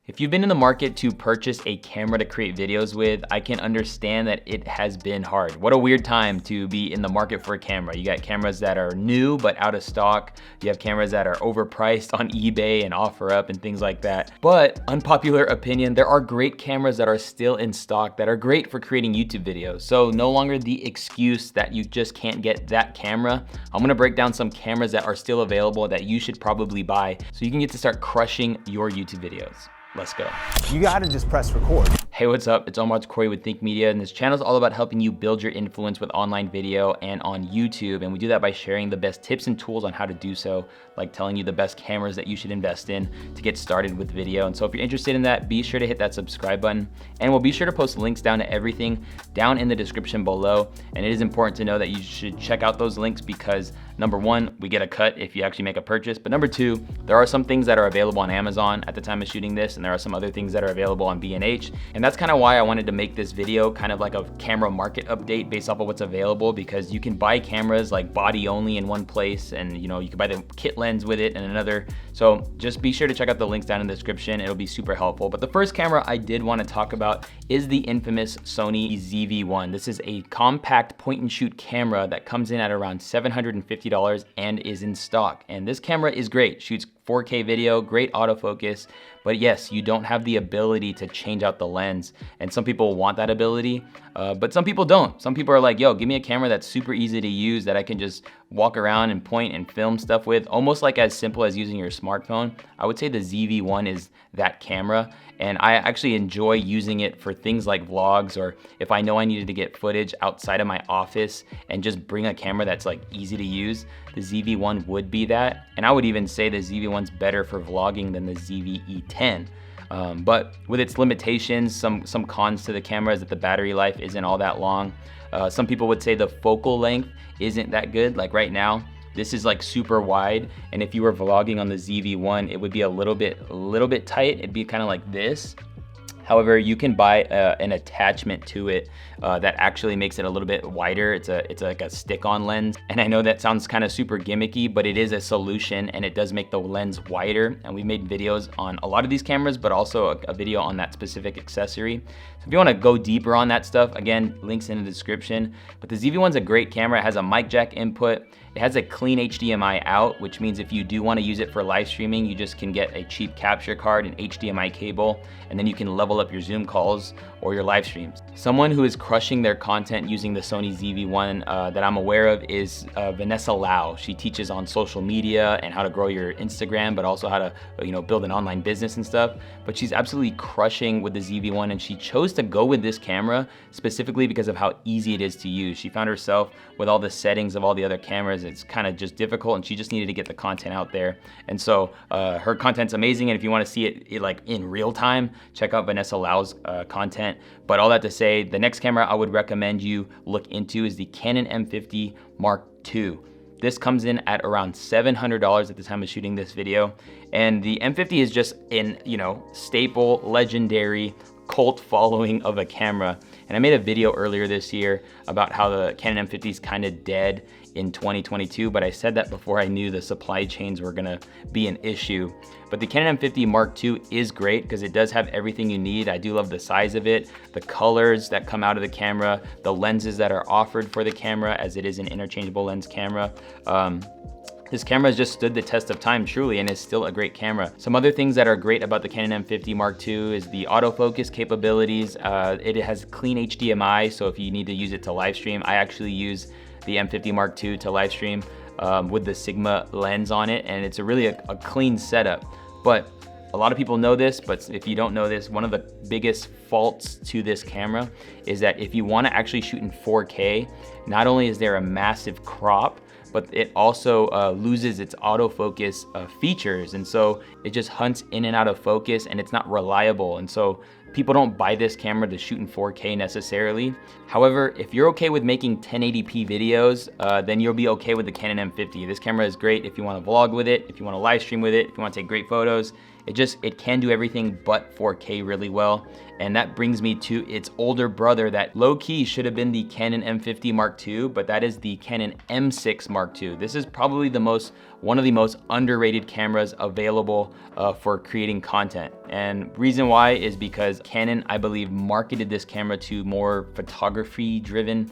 If you've been in the market to purchase a camera to create videos with, I can understand that it has been hard. What a weird time to be in the market for a camera. You got cameras that are new but out of stock. You have cameras that are overpriced on eBay and OfferUp and things like that. But unpopular opinion, there are great cameras that are still in stock that are great for creating YouTube videos. So no longer the excuse that you just can't get that camera. I'm gonna break down some cameras that are still available that you should probably buy so you can get to start crushing your YouTube videos. Let's go. You gotta just press record. Hey, what's up? It's Omar with Think Media, and this channel is all about helping you build your influence with online video and on YouTube. And we do that by sharing the best tips and tools on how to do so, like telling you the best cameras that you should invest in to get started with video. And so if you're interested in that, be sure to hit that subscribe button, and we'll be sure to post links down to everything down in the description below. And it is important to know that you should check out those links because number one, we get a cut if you actually make a purchase. But number two, there are some things that are available on Amazon at the time of shooting this, and there are some other things that are available on B&H. And that's kind of why I wanted to make this video kind of like a camera market update based off of what's available, because you can buy cameras like body only in one place, and you can buy the kit lens with it in another. So just be sure to check out the links down in the description. It'll be super helpful. But the first camera I did want to talk about is the infamous Sony ZV-1. This is a compact point and shoot camera that comes in at around $750 and is in stock. And this camera is great, shoots 4K video, great autofocus, but yes, you don't have the ability to change out the lens. And some people want that ability, but some people don't. Some people are like, yo, give me a camera that's super easy to use that I can just walk around and point and film stuff with, almost like as simple as using your smartphone. I would say the ZV-1 is that camera, and I actually enjoy using it for things like vlogs, or if I know I needed to get footage outside of my office and just bring a camera that's like easy to use, the ZV-1 would be that. And I would even say the ZV-1's better for vlogging than the ZV-E10. But with its limitations, some cons to the camera is that the battery life isn't all that long. Some people would say the focal length isn't that good. Like right now, this is like super wide, and if you were vlogging on the ZV-1, it would be a little bit tight. It'd be kind of like this. However, you can buy an attachment to it that actually makes it a little bit wider. It's like a stick-on lens. And I know that sounds kind of super gimmicky, but it is a solution, and it does make the lens wider. And we made videos on a lot of these cameras, but also a video on that specific accessory. So if you want to go deeper on that stuff, again, links in the description. But the ZV-1's a great camera. It has a mic jack input. It has a clean HDMI out, which means if you do want to use it for live streaming, you just can get a cheap capture card, an HDMI cable, and then you can level up your Zoom calls or your live streams. Someone who is crushing their content using the Sony ZV-1 that I'm aware of is Vanessa Lau. She teaches on social media and how to grow your Instagram, but also how to build an online business and stuff. But she's absolutely crushing with the ZV-1, and she chose to go with this camera specifically because of how easy it is to use. She found herself with all the settings of all the other cameras, it's kind of just difficult, and she just needed to get the content out there. And so her content's amazing, and if you want to see it like in real time, check out Vanessa Lau's content. But all that to say, the next camera I would recommend you look into is the Canon M50 Mark II. This comes in at around $700 at the time of shooting this video. And the M50 is just an, staple, legendary, cult following of a camera. And I made a video earlier this year about how the Canon M50 is kind of dead in 2022, but I said that before I knew the supply chains were gonna be an issue. But the Canon M50 Mark II is great because it does have everything you need. I do love the size of it, the colors that come out of the camera, the lenses that are offered for the camera, as it is an interchangeable lens camera. This camera has just stood the test of time, truly, and is still a great camera. Some other things that are great about the Canon M50 Mark II is the autofocus capabilities. It has clean HDMI, so if you need to use it to live stream, I actually use the M50 Mark II to live stream with the Sigma lens on it, and it's really a clean setup. But a lot of people know this, but if you don't know this, one of the biggest faults to this camera is that if you want to actually shoot in 4K, not only is there a massive crop, but it also loses its autofocus features. And so it just hunts in and out of focus, and it's not reliable. And so people don't buy this camera to shoot in 4K necessarily. However, if you're okay with making 1080p videos, then you'll be okay with the Canon M50. This camera is great if you want to vlog with it, if you want to live stream with it, if you want to take great photos. It can do everything but 4K really well. And that brings me to its older brother that low-key should have been the Canon M50 Mark II, but that is the Canon M6 Mark II. This is probably the most one of the most underrated cameras available for creating content. And reason why is because Canon, I believe, marketed this camera to more photography driven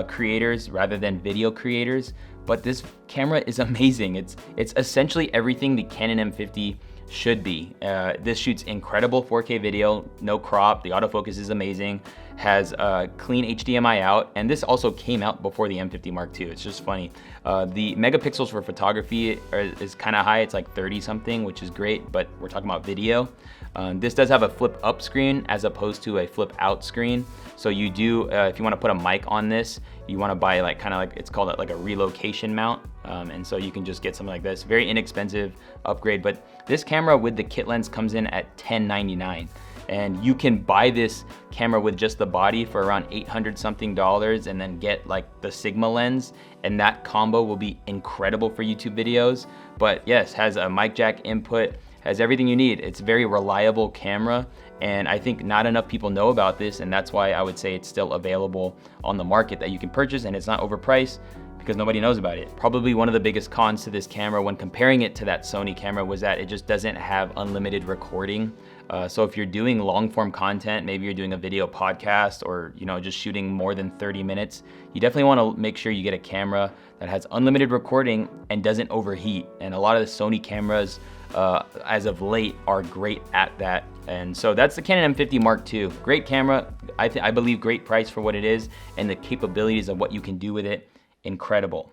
creators rather than video creators. But this camera is amazing. It's essentially everything the Canon M50 should be. This shoots incredible 4K video, no crop, the autofocus is amazing, has clean HDMI out, and this also came out before the M50 Mark II. It's just funny. The megapixels for photography is kind of high, it's like 30 something, which is great, but we're talking about video. This does have a flip up screen as opposed to a flip out screen. So you do, if you want to put a mic on this, you want to buy like kind of like, it's called like a relocation mount. And so you can just get something like this, very inexpensive upgrade. But this camera with the kit lens comes in at $1099. And you can buy this camera with just the body for around $800 something and then get like the Sigma lens, and that combo will be incredible for YouTube videos. But yes, has a mic jack input, has everything you need. It's a very reliable camera, and I think not enough people know about this, and that's why I would say it's still available on the market that you can purchase, and it's not overpriced because nobody knows about it. Probably one of the biggest cons to this camera when comparing it to that Sony camera was that it just doesn't have unlimited recording. So if you're doing long form content, maybe you're doing a video podcast or just shooting more than 30 minutes, you definitely want to make sure you get a camera that has unlimited recording and doesn't overheat. And a lot of the Sony cameras as of late are great at that. And so that's the Canon M50 Mark II. Great camera, I believe great price for what it is, and the capabilities of what you can do with it, incredible.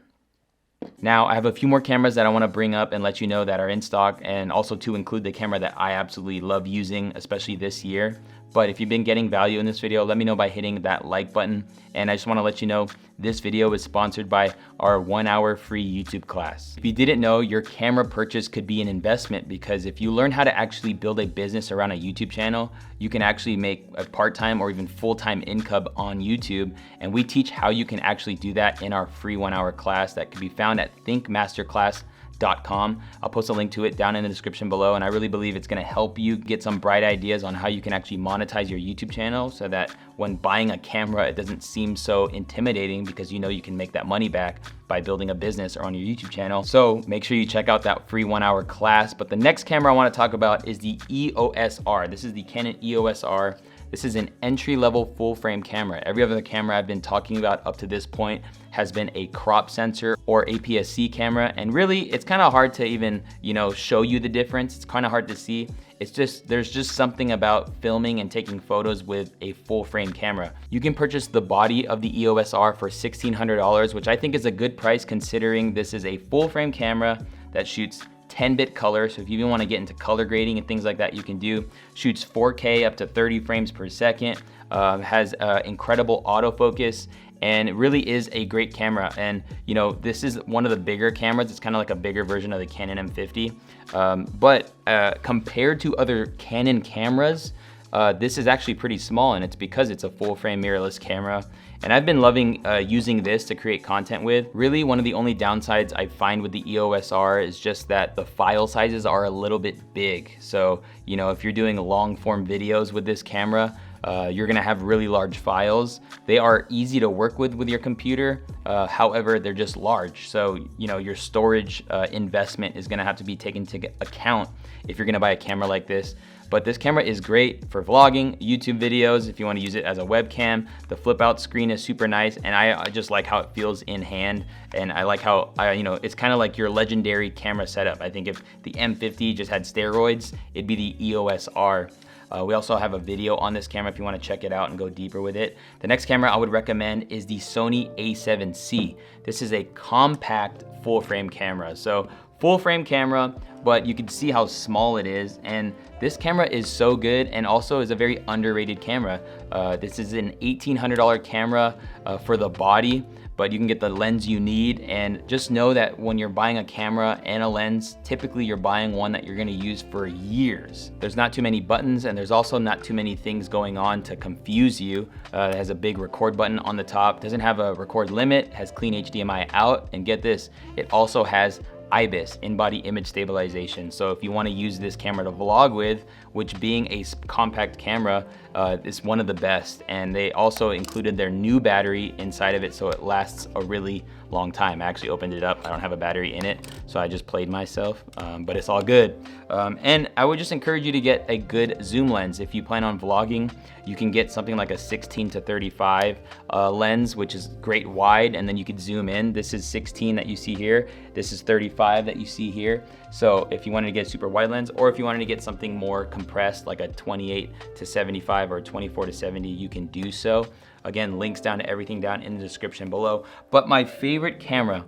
Now, I have a few more cameras that I want to bring up and let you know that are in stock, and also to include the camera that I absolutely love using, especially this year. But if you've been getting value in this video, let me know by hitting that like button. And I just want to let you know this video is sponsored by our 1-hour free YouTube class. If you didn't know, your camera purchase could be an investment, because if you learn how to actually build a business around a YouTube channel, you can actually make a part-time or even full-time income on YouTube. And we teach how you can actually do that in our free 1-hour class that can be found at thinkmasterclass.com. I'll post a link to it down in the description below, and I really believe it's gonna help you get some bright ideas on how you can actually monetize your YouTube channel, so that when buying a camera, it doesn't seem so intimidating, because you can make that money back by building a business or on your YouTube channel. So make sure you check out that free 1-hour class. But the next camera I wanna talk about is the EOS R. This is the Canon EOS R. This is an entry-level full-frame camera. Every other camera I've been talking about up to this point has been a crop sensor or APS-C camera, and really, it's kind of hard to even, show you the difference. It's kind of hard to see. There's just something about filming and taking photos with a full-frame camera. You can purchase the body of the EOS R for $1,600, which I think is a good price considering this is a full-frame camera that shoots 10-bit color, so if you even want to get into color grading and things like that, you can do. Shoots 4K up to 30 frames per second, has incredible autofocus, and it really is a great camera. And this is one of the bigger cameras. It's kind of like a bigger version of the Canon M50, but compared to other Canon cameras, this is actually pretty small, and it's because it's a full-frame mirrorless camera. And I've been loving using this to create content with. Really, one of the only downsides I find with the EOS R is just that the file sizes are a little bit big. So, if you're doing long form videos with this camera, you're gonna have really large files. They are easy to work with your computer. However, they're just large. So, your storage investment is gonna have to be taken into account if you're gonna buy a camera like this. But this camera is great for vlogging, YouTube videos, if you want to use it as a webcam. The flip out screen is super nice, and I just like how it feels in hand, and I like how, it's kind of like your legendary camera setup. I think if the M50 just had steroids, it'd be the EOS R. We also have a video on this camera if you want to check it out and go deeper with it. The next camera I would recommend is the Sony A7C. This is a compact full frame camera. So full frame camera, but you can see how small it is. And this camera is so good, and also is a very underrated camera. This is an $1,800 camera for the body, but you can get the lens you need. And just know that when you're buying a camera and a lens, typically you're buying one that you're gonna use for years. There's not too many buttons, and there's also not too many things going on to confuse you. It has a big record button on the top, doesn't have a record limit, has clean HDMI out, and get this, it also has IBIS, in-body image stabilization. So if you want to use this camera to vlog with, which being a compact camera is one of the best, and they also included their new battery inside of it, so it lasts a really long time. I actually opened it up. I don't have a battery in it, so I just played myself, but it's all good. And I would just encourage you to get a good zoom lens. If you plan on vlogging, you can get something like a 16 to 35 lens, which is great wide, and then you could zoom in. This is 16 that you see here. This is 35 that you see here. So if you wanted to get a super wide lens, or if you wanted to get something more compressed, like a 28 to 75 or 24 to 70, you can do so. Again, links down to everything down in the description below. But my favorite camera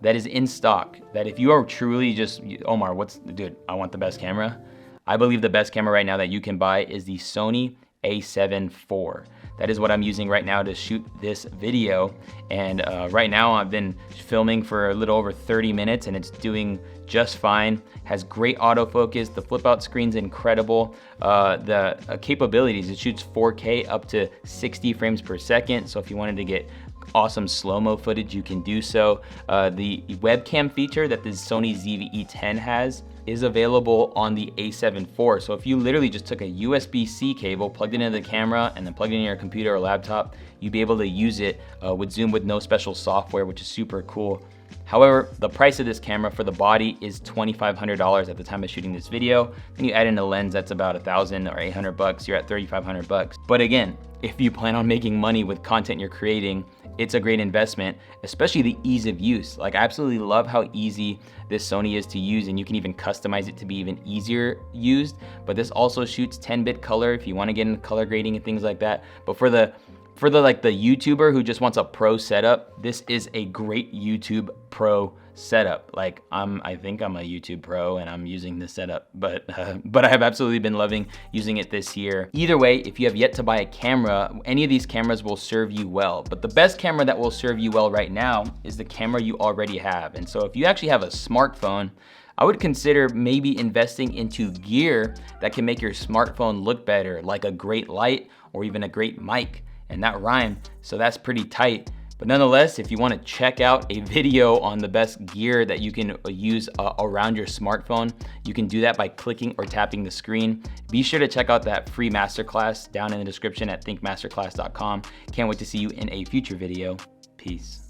that is in stock, that if you are truly just, Omar, dude, I want the best camera. I believe the best camera right now that you can buy is the Sony a7 IV. That is what I'm using right now to shoot this video. And right now I've been filming for a little over 30 minutes and it's doing just fine. Has great autofocus. The flip out screen's incredible. The capabilities, it shoots 4K up to 60 frames per second. So if you wanted to get awesome slow-mo footage, you can do so. The webcam feature that the Sony ZV-E10 has is available on the a7 IV. So if you literally just took a USB-C cable, plugged it into the camera, and then plugged it in your computer or laptop, you'd be able to use it with Zoom with no special software, which is super cool. However, the price of this camera for the body is $2,500 at the time of shooting this video. Then you add in a lens that's about $1,000 or $800, you're at $3,500. But again, if you plan on making money with content you're creating, it's a great investment, especially the ease of use. Like, I absolutely love how easy this Sony is to use, and you can even customize it to be even easier used. But this also shoots 10-bit color if you want to get into color grading and things like that. But for the YouTuber who just wants a pro setup, this is a great YouTube pro setup. Like, I think I'm a YouTube pro and I'm using this setup, but I have absolutely been loving using it this year. Either way, if you have yet to buy a camera, any of these cameras will serve you well. But the best camera that will serve you well right now is the camera you already have. And so if you actually have a smartphone, I would consider maybe investing into gear that can make your smartphone look better, like a great light or even a great mic. And that rhymed, so that's pretty tight. But nonetheless, if you want to check out a video on the best gear that you can use around your smartphone, you can do that by clicking or tapping the screen. Be sure to check out that free masterclass down in the description at thinkmasterclass.com. Can't wait to see you in a future video. Peace.